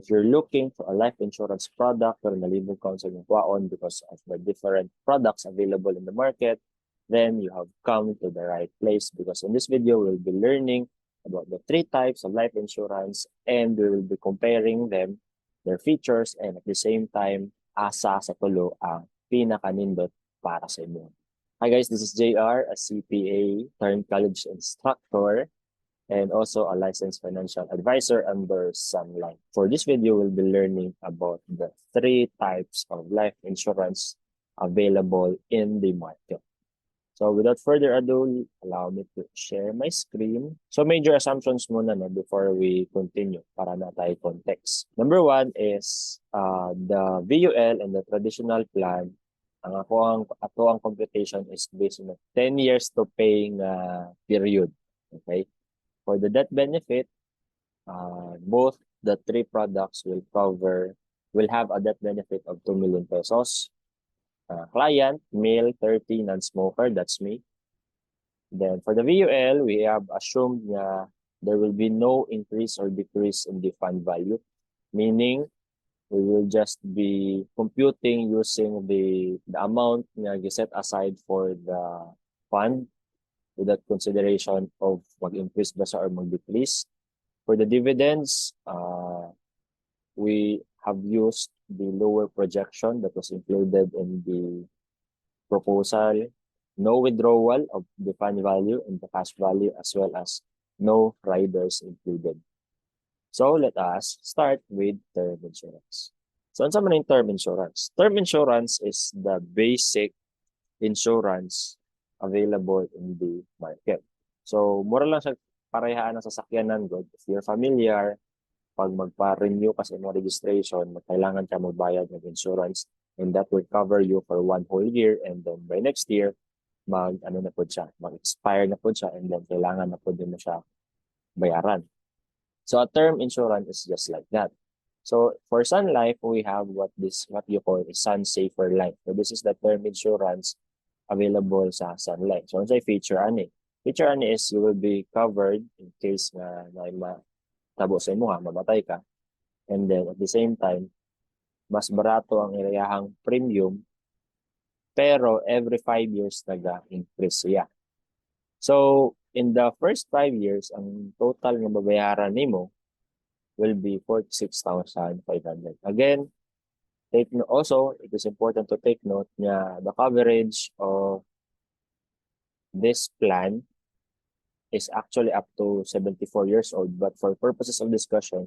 If you're looking for a life insurance product or nalibog ka sa inyong kuhaon because of the different products available in the market, then you have come to the right place, because in this video, we'll be learning about the 3 types of life insurance, and we will be comparing them, their features, and at the same time, asa sa tulo ang pinaka-nindot para sa inyo. Hi guys, this is JR, a CPA turned college instructor, and also a licensed financial advisor under Sun Life. For this video, we'll be learning about the 3 types of life insurance available in the market. So without further ado, allow me to share my screen. So major assumptions muna before we continue para na tayo context. Number 1 is the VUL and the traditional plan. Ang ato ang computation is based on a 10 years to paying period. Okay? For the death benefit, both the 3 products will have a death benefit of 2 million pesos. Client, male, 30, non-smoker, that's me. Then for the VUL, we have assumed na there will be no increase or decrease in the fund value, meaning we will just be computing using the amount na set aside for the fund without consideration of mag-increase ba siya or mag-decrease. For the dividends, we have used the lower projection that was included in the proposal, no withdrawal of the fund value and the cash value, as well as no riders included. So let us start with term insurance. So ano man yung term insurance? Term insurance is the basic insurance available in the market. So mura lang siya parehaan ng sasakyanan, good. If you're familiar, pag magpa-renew kasi mo registration, kailangan ka magbayad ng insurance, and that will cover you for 1 whole year, and then by next year, mag-expire na po siya, and then kailangan na po din mo siya bayaran. So a term insurance is just like that. So for Sun Life, we have what you call a Sun Safer Life. So this is the term insurance available sa Sun Life. So ano feature ani? Feature ani is you will be covered in case na tabo sa imo mamatay ka. And then at the same time, mas barato ang irayahang premium, pero every 5 years naga-increase siya. So in the first 5 years, ang total nga babayaran nimo will be 46,500. Again, also, it is important to take note na the coverage of this plan is actually up to 74 years old, but for purposes of discussion,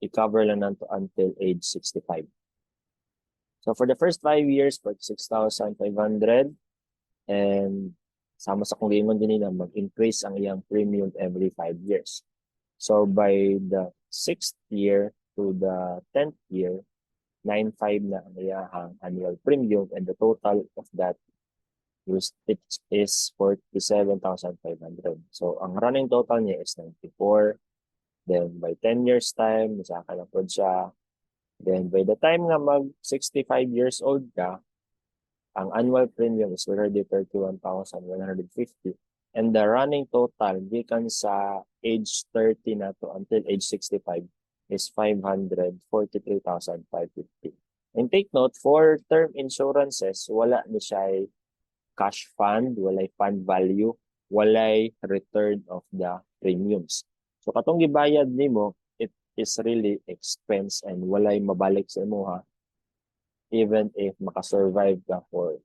i-cover lang nanto until age 65. So for the first 5 years, 46,500, and sama sa kung gingon din nila, mag-increase ang iyang premium every 5 years. So by the 6th year to the 10th year, 9.5 na ang iyang annual premium, and the total of that is 47,500. So ang running total niya is 94. Then by 10 years time, masaka na po siya. Then by the time nga mag 65 years old ka, ang annual premium is already 31,150. And the running total gikan sa age 30 na to until age 65 is 543,550. And take note, for term insurances, wala ni siya cash fund, walay fund value, walay return of the premiums. So katong gibayad nimo, it is really expense and walay mabalik sa imo even if makasurvive ka for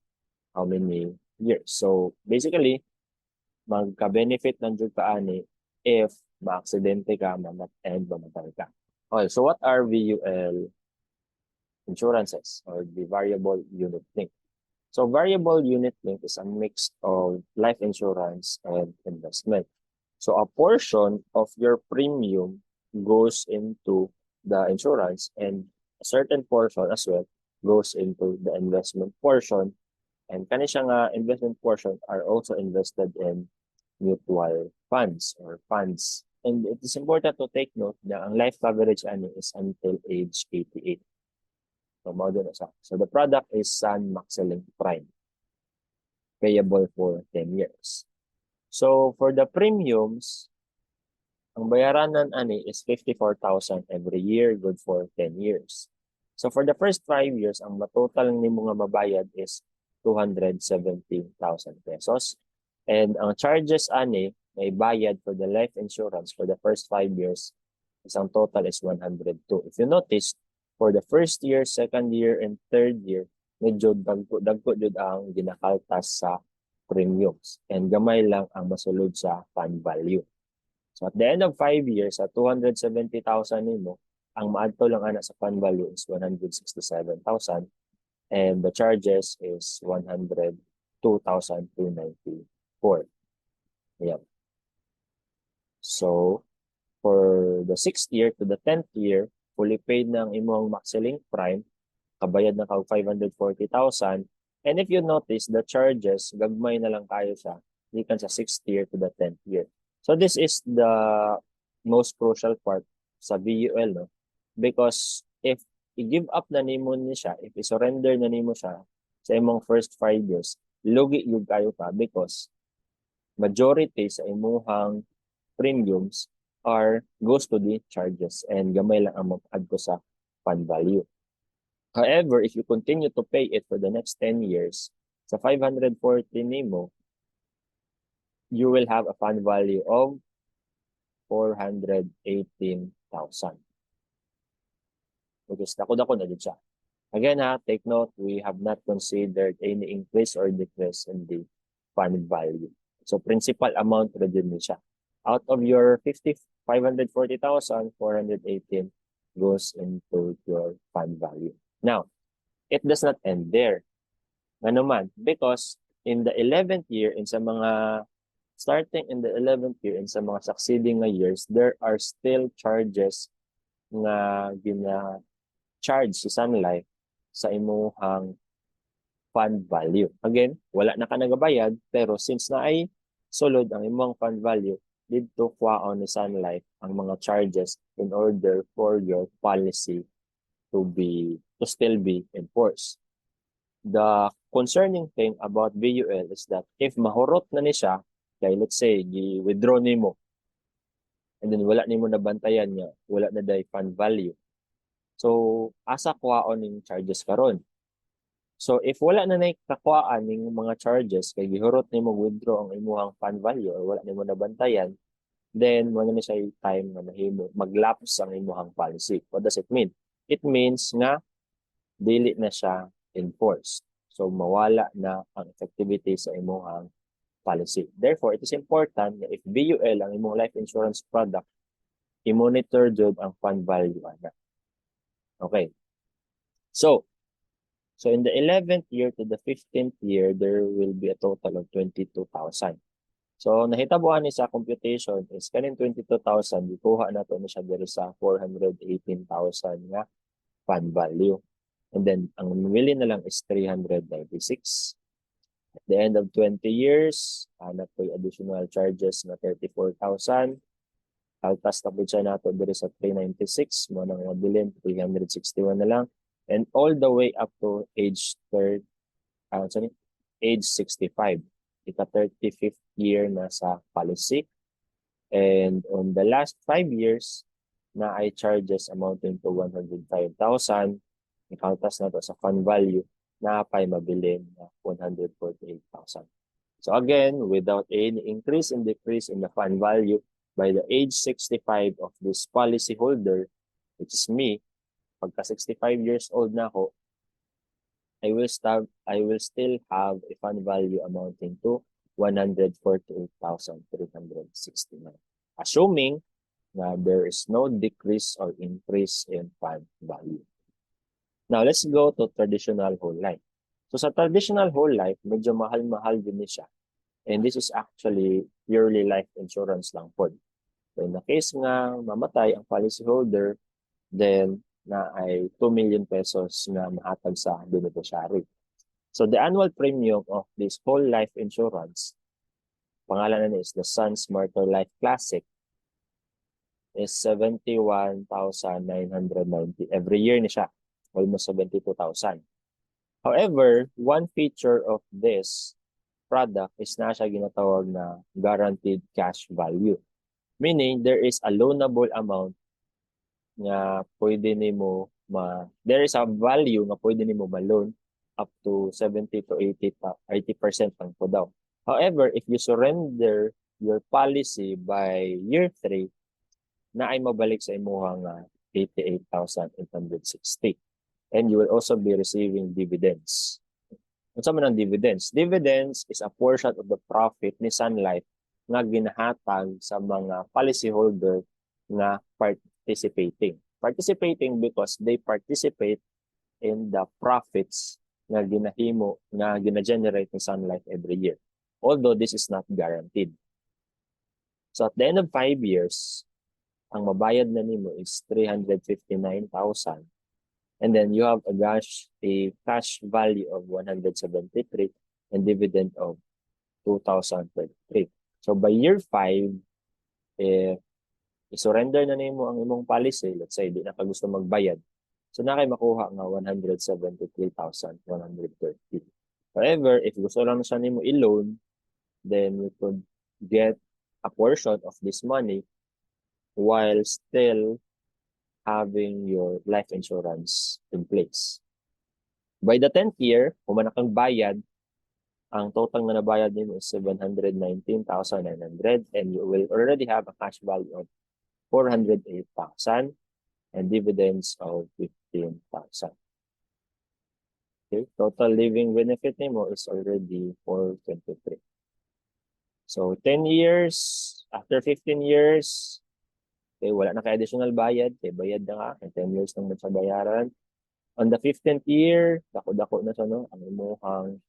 how many years. So basically, magka-benefit ng jud ka ani if maaksidente ka and mamatay ka. Okay, so what are VUL insurances, or the variable unit link? So variable unit link is a mix of life insurance and investment. So a portion of your premium goes into the insurance, and a certain portion as well goes into the investment portion. And kanisang investment portion are also invested in mutual funds or funds. And it is important to take note na ang life coverage is until age 88. So the product is Sun Maxilling Prime, payable for 10 years. So for the premiums, Ang bayaranan ani is 54,000 every year, good for 10 years. So for the first 5 years, ang matotal nimo nga mabayad is 270,000 pesos. And ang charges ani may bayad for the life insurance for the first 5 years, isang total is 102. If you notice, for the first year, second year, and third year, medyo dagko jud ang ginakaltas sa premiums. And gamay lang ang masulod sa fund value. So at the end of 5 years, at 270,000 nimo, ang maadto lang ana sa fund value is 167,000 and the charges is 102,294. Ayan. So for the 6th year to the 10th year, fully paid ng imong max-selling prime, kabayad na kag 540,000. And if you notice, the charges, gagmay na lang kayo siya, gikan sa 6th year to the 10th year. So this is the most crucial part sa VUL, no? Because if i-give up na nimo ni siya, if i-surrender na nimo siya sa imong first 5 years, lugi yung kayo pa because majority sa imuhang premiums goes to the charges and gamay lang ang mag-add ko sa fund value. However, if you continue to pay it for the next 10 years, sa 540 nimo, you will have a fund value of 418,000. Which is dako-dako na din siya. Again take note, we have not considered any increase or decrease in the fund value. So principal amount na din siya. Out of your 540,000, 418 goes into your fund value. Now, it does not end there. Ano man, because in the 11th year, starting in the 11th year and sa mga succeeding years, there are still charges na gina-charge sa Sun Life sa imuhang fund value. Again, wala na ka nagabayad, pero since na ay sulod ang imong fund value, dito kuhaon ni Sun Life ang mga charges in order for your policy to still be enforced. The concerning thing about VUL is that if mahurot na ni siya, kaya let's say, i-withdraw nimo and then wala nimo nabantayan niya, wala na day fund value. So, asa kuhaon ning charges karon? So, if wala na kakuhaan ning mga charges, kay gihurot nimo withdraw ang imuhang fund value or wala nimo nabantayan, then wala na siya time na mahimo maglapse ang imuhang policy. What does it mean? It means nga dili na siya enforced. So, mawala na ang effectivity sa imuhang policy. Therefore, it is important na if VUL ang imong life insurance product, i-monitor jud ang fund value ana. Okay. So in the 11th year to the 15th year, there will be a total of 22,000. So nahitabuan ni sa computation is kaning 22,000 gikuha nato ni siya diri sa 418,000 nga fund value. And then ang mamili na lang is 396. At the end of 20 years, na po additional charges na 34,000. Kaltas na po siya nato dito sa 396. Mo nang mabilin, 361 na lang. And all the way up to age 65. Ika 35th year na sa policy. And on the last 5 years, na ay charges amounting to 105,000. Ikaltas na to sa fund value na pa'y mabilin na 148,000. So again, without any increase and decrease in the fund value, by the age 65 of this policy holder, which is me, pagka 65 years old na ako, I will still have a fund value amounting to 148,369. Assuming na there is no decrease or increase in fund value. Now, let's go to traditional whole life. So, sa traditional whole life, medyo mahal-mahal din siya. And this is actually purely life insurance lang po. So, in the case nga mamatay ang policyholder, then na ay 2 million pesos na mahatag sa beneficiary. So, the annual premium of this whole life insurance, pangalan na is the Sun Smarter Life Classic, is 71,990 every year ni siya. Almost 72,000. However, one feature of this product is na siya ginatawag na guaranteed cash value. Meaning, there is a loanable amount nga pwede nimo there is a value nga pwede nimo ma-loan up to 70 to 80% ang po daw. However, if you surrender your policy by year 3, na ay mabalik sa imuhang 88,860. And you will also be receiving dividends. Unsa man ang dividends? Dividends is a portion of the profit ni Sun Life nga ginahatag sa mga policyholder na participating. Participating because they participate in the profits nga ginahimo, nga gina-generate ni Sun Life every year. Although this is not guaranteed. So at the end of 5 years, ang mabayad na nimo is 359,000. And then you have a cash value of 173 and dividend of 2,033. So by year 5, if i-surrender na nimo ang imong policy, let's say di na ka gusto magbayad, so na kay makuha nga 173,130. However, if gusto lang siya nimo i-loan, then you could get a portion of this money while still having your life insurance in place. By the 10th year, kung man kang bayad, ang total na nabayad nimo is 719,900 and you will already have a cash value of 408,000 and dividends of 15,000. Okay, total living benefit nimo is already 423. So 10 years, after 15 years, okay, wala na kay additional bayad, kay bayad na ka, 10 years nang sa bayaran. On the 15th year, dako-dako na sa ang imuhang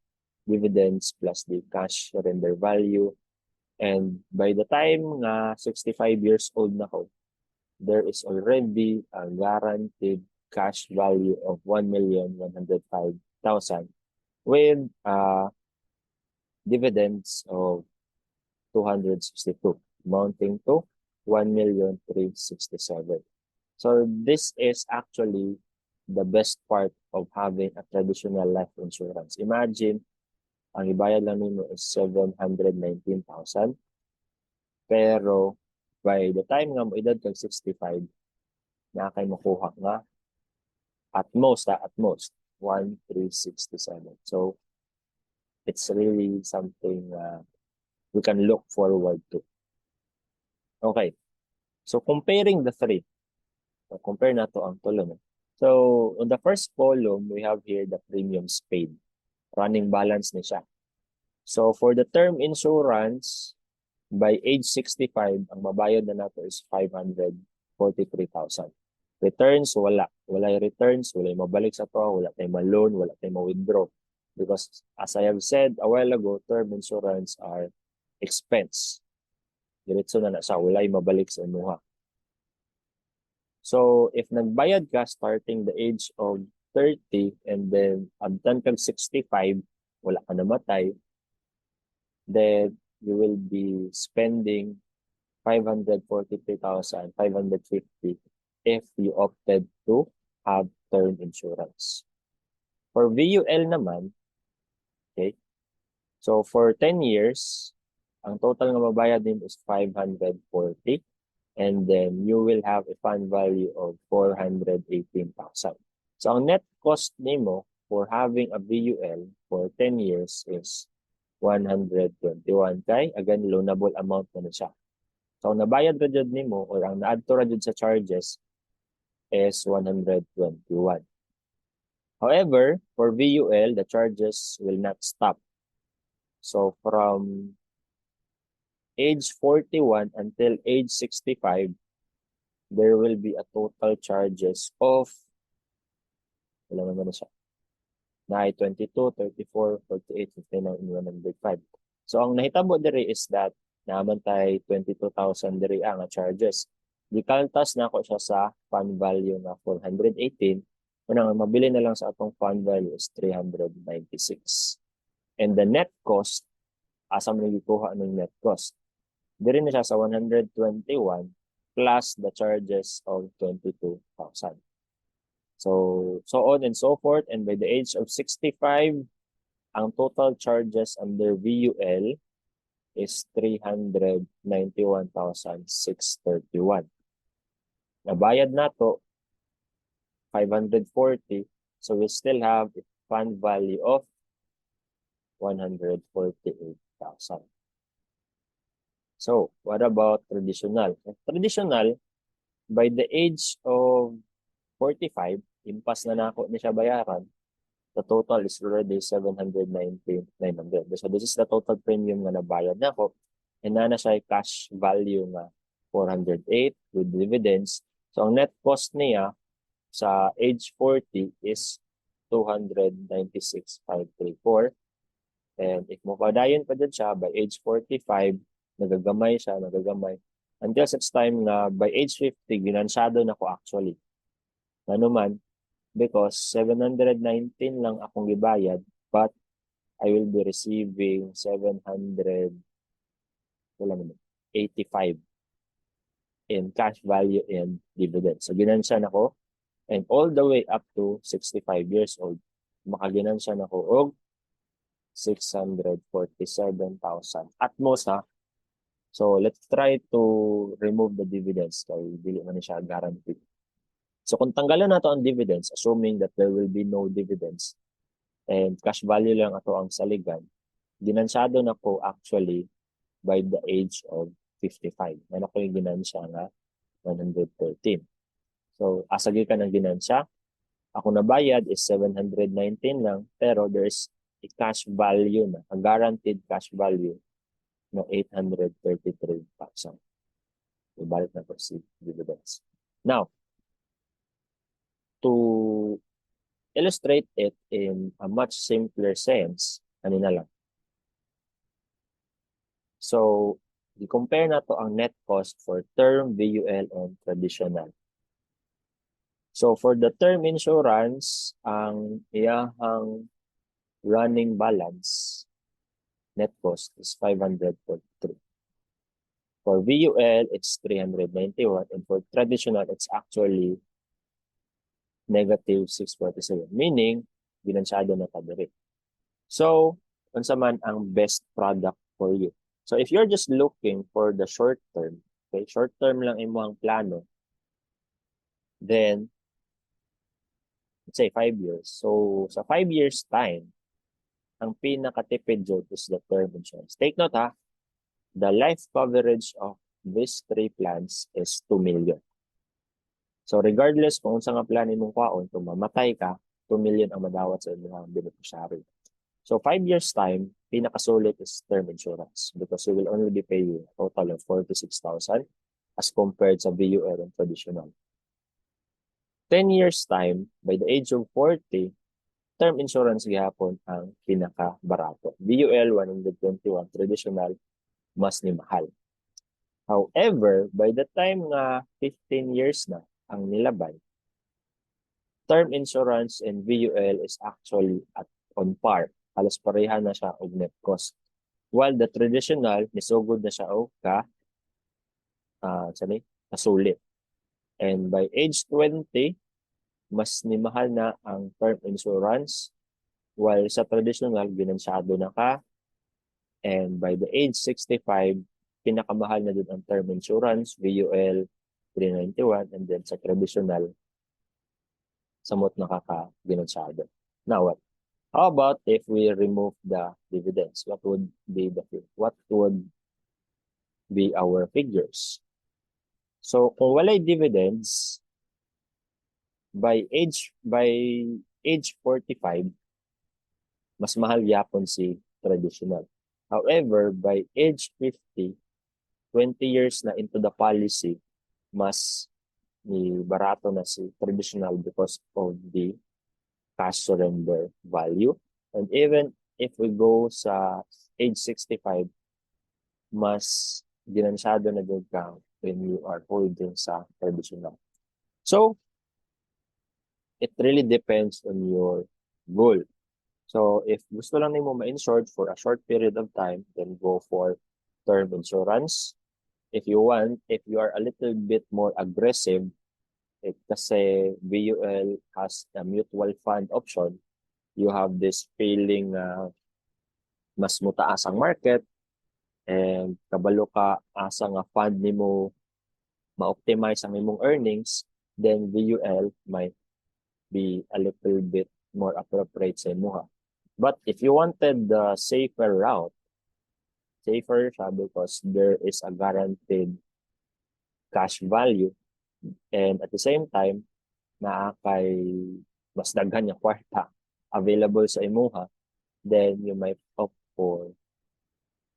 dividends plus the cash surrender value. And by the time nga 65 years old na ko, there is already a guaranteed cash value of 1,105,000 with dividends of 262, amounting to 1,367,000. So this is actually the best part of having a traditional life insurance. Imagine, ang ibayad lang nimo is 719,000. Pero by the time nga mo edad kag 65, na kay makuha nga at most 1,367. So it's really something we can look forward to. Okay. So comparing the three, compare na to ang tulo. So on the first column, we have here the premiums paid. Running balance ni siya. So for the term insurance, by age 65, ang mabayad na nato is 543,000. Returns, wala. Wala returns, wala mabalik sa to, wala tayong ma-loan, wala tayong ma-withdraw. Because as I have said a while ago, term insurance are expense. Diretso na siya, wala mabalik sa imuha. So, if nagbayad ka starting the age of 30 and then abtan kag 65, wala ka namatay, then you will be spending 543,550 if you opted to have term insurance. For VUL naman, okay, so for 10 years, ang total nga mabayad din is 540 and then you will have a fund value of 418,000. So ang net cost nimo for having a VUL for 10 years is 121 kay again loanable amount na siya. So ang nabayad ra jud nimo or ang naadto ra jud sa charges is 121. However, for VUL, the charges will not stop. So from age 41 until age 65, there will be a total charges of, wala naman na siya, 22, 34, 48, 59, and 105. So ang nahitabo diri is that naman tay 22,000 diri ang charges. Gikaltas na ako siya sa fund value na 418. Unang mabili na lang sa atong fund value is 396. And the net cost, asa man gikuha ng net cost? Diri na siya sa 121 plus the charges of 22,000. So on and so forth. And by the age of 65, ang total charges under VUL is 391,631. Nabayad na to 540, so we still have a fund value of 148,000. So, what about traditional? Traditional, by the age of 45, impas na nako ni siya bayaran, the total is already 790,900. So, this is the total premium na nabayad nako. And na siya cash value nga 408 with dividends. So, ang net cost niya sa age 40 is 296,534. And if mapadayon pa din siya, by age 45, nagagamay siya, nagagamay. Until such time na by age 50, ginansyado na ko actually. Ano man, because 719 lang akong gibayad, but I will be receiving 785 in cash value and dividends. So ginansya na ko, and all the way up to 65 years old, makaginansya na ko og 647,000 at most ha. So let's try to remove the dividends kay dili man siya guaranteed. So kung tanggalan nato ang dividends, assuming that there will be no dividends and cash value lang ato ang saligan, ginansyado na ko actually by the age of 55. Ano ko yung ginansya nga 113. So asagi ka ng ginansya, ako nabayad is 719 lang, pero there's a cash value na, a guaranteed cash value na 833,000. Ibalik na po si dividends. Now, to illustrate it in a much simpler sense, ano na lang. So, i-compare na to ang net cost for term, VUL, and traditional. So, for the term insurance, ang iyahang running balance net cost is 543. For VUL, it's 391, and for traditional, it's actually negative 647, meaning ginansyado na kadiri. So, unsa man ang best product for you? So, if you're just looking for the short term, okay, short term lang imong plano, then let's say 5 years. So, sa 5 years time, ang pinakatipid dyan is the term insurance. Take note ha, the life coverage of these 3 plans is 2 million. So regardless kung unsa nga plan imong kuhaon, kung mamatay ka, 2 million ang madawat sa imong beneficiary. So 5 years time, pinakasulit is term insurance because you will only be paying a total of 46,000 as compared sa VUL and traditional. 10 years time, by the age of 40, term insurance gihapon ang pinaka-barato. VUL 121, traditional mas ni mahal. However, by the time nga 15 years na ang nilabay, term insurance and VUL is actually on par. Halos pareha na siya og net cost. While the traditional, nisugod na siya og kasulit. And by age 20, mas ni mahal na ang term insurance, while sa traditional, ginansyado na ka. And by the age 65, pinakamahal na din ang term insurance, VUL 391, and then sa traditional, samot nakaka-ginansyado. Now what? How about if we remove the dividends? What would be our figures? So kung walay dividends, by age 45, mas mahal yapon si traditional. However, by age 50, 20 years na into the policy, mas ni barato na si traditional because of the cash surrender value. And even if we go sa age 65, mas ginansyado na din ka when you are holding sa traditional. So, it really depends on your goal. So, if gusto lang nimo ma-insure for a short period of time, then go for term insurance. If you are a little bit more aggressive, kasi VUL has a mutual fund option, you have this feeling mas mutaas ang market, and kabalo ka asa nga fund nimo ma-optimize ang imong earnings, then VUL might be a little bit more appropriate sa imuha. But if you wanted the safer route, safer siya because there is a guaranteed cash value, and at the same time naa kay mas daghan nga kwarta available sa imuha, then you might opt for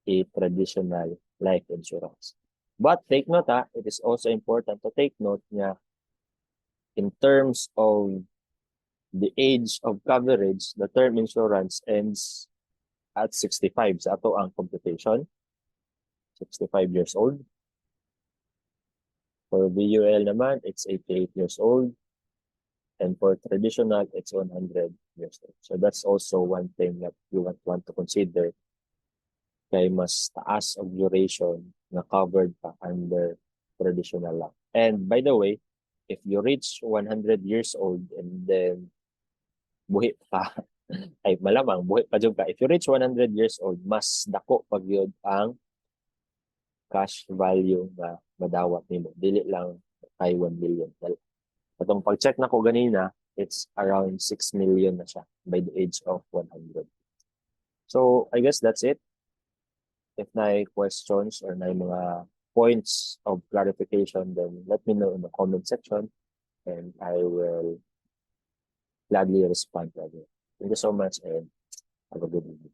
a traditional life insurance. But take note, it is also important to take note nga in terms of the age of coverage, the term insurance ends at 65 sa ato ang computation. 65 years old. For VUL naman, it's 88 years old. And for traditional, it's 100 years old. So that's also one thing that you want to consider kay mas taas of duration na covered pa under traditional lang. And by the way, if you reach 100 years old and then buhi pa, ay malamang buhi pa jud ka. If you reach 100 years old, mas dako pag yun ang cash value na madawat nimo. Dili lang kay 1 million. Atong pag-check na ko ganina, it's around 6 million na siya by the age of 100. So, I guess that's it. If na questions or na mga points of clarification, then let me know in the comment section and I will gladly respond to it. Thank you so much and have a good evening.